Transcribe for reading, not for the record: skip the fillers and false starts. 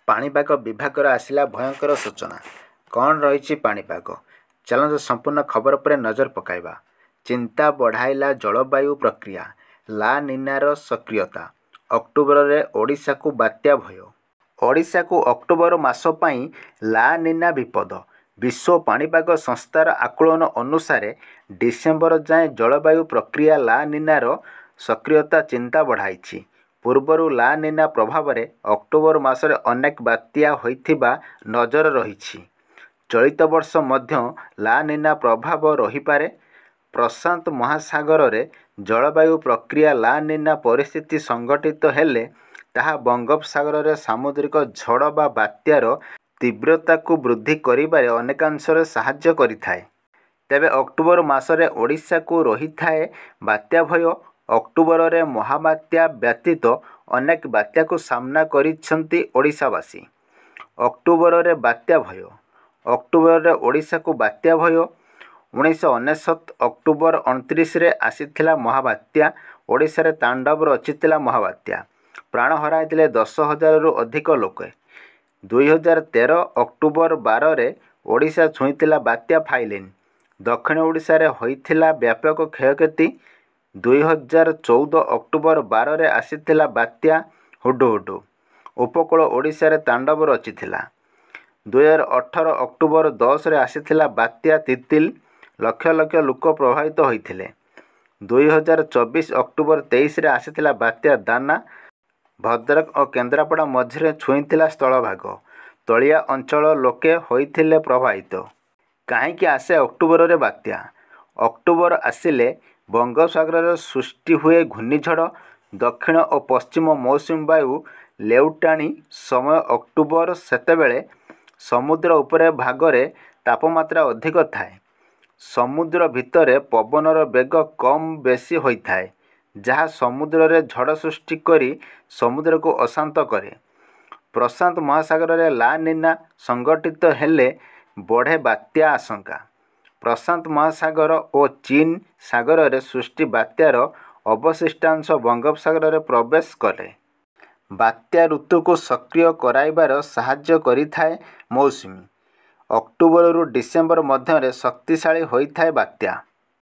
पाणीपाग विभाग आसिला भयंकर सूचना। कौन रही पाणीपाग? चलନ୍ତୁ संपूर्ण खबर पर नजर पकाइबा। चिंता बढ़ाइला जलवायु प्रक्रिया। ला निनार सक्रियता। अक्टोबर रे ओडिशा को बात्या भय। ओडिशा को अक्टोबर मास पई ला निना विपद। विश्व पाणीपाग संस्थार आकलन अनुसार डिसेम्बर जाए जलवायु प्रक्रिया ला निनार सक्रियता चिंता बढ़ाई। पूर्वर ला निना प्रभाव में अक्टोबर मासरे अनेक बात्या होइथिबा नजर रही। चलित वर्ष मध्य ला निना प्रभाव रहीपारे। प्रशांत महासागर रे जलवायु प्रक्रिया ला निना परिस्थिति संगठित हेले ताहा बंगोपसागर रे सामुद्रिक झड़ बा बात्यार तीव्रता को वृद्धि करिबारे अनेकांशरे सहाय्य करिथाए। तेबे अक्टोबर मासरे ओडिशा को रही थाए बात्या भय। अक्टोबर रे महाबात्या व्यतीत अनेक बात्या को सामना करिसेंती ओडिशावासी। अक्टोबर रे बात्या भय। अक्टोबर रे ओडिशा को बात्या भय। 1999 अक्टोबर 29 रे आसीथिला महाबात्या। ओडिशा रे तांडव रचिथिला महाबात्या। प्राण हराइथिले 10,000 रु अधिक लोक। 2013 अक्टोबर 12 रे ओडिशा छुईथिला बात्या फाइलिन। दक्षिण ओडिशा रे होइथिला व्यापक क्षयक्षति। 2014 अक्टोबर 12 रे आसीथिला बात्या हुडुहुडु। उपकूल ओडिशा रे तांडव रचिथिला। 2018 अक्टोबर 10 रे आसीथिला बात्या तितिल। लक्ष लक्ष लोक प्रभावित होइथिले। 2024 अक्टोबर 23 रे आसीथिला बात्या दाना। भद्रक और केन्द्रापड़ा मझिरे छुईथिला स्थलभाग। तलिया अंचल लोके होइथिले प्रभावित। काहींकि आसे अक्टोबर रे बात्या? अक्टोबर आसिले बंगोपसागर सृष्टि हुए घूर्णिझड़। दक्षिण और पश्चिम मौसुमी वायु लेउटाणी समय अक्टोबर सेतेबेले समुद्र उपरे भागरे तापमात्रा अधिक थाए। समुद्र भितरे पवनर बेग कम बेसी होइथाए, जहाँ समुद्र रे झड़ सृष्टि करी समुद्र को अशांत करे। प्रशांत महासागर रे ला निना संगठित हेले बढ़े बात्या आशंका। प्रशांत महासागर और चीन सागर रे सृष्टि बात्यार अवशिष्टांश बंगोपसागर रे प्रवेश करे। बात्या ऋतु को सक्रिय कराइबार साहाय्य करिथाए मौसुमी। अक्टोबर रु डिसेम्बर मध्य शक्तिशाली होइथाए बात्या।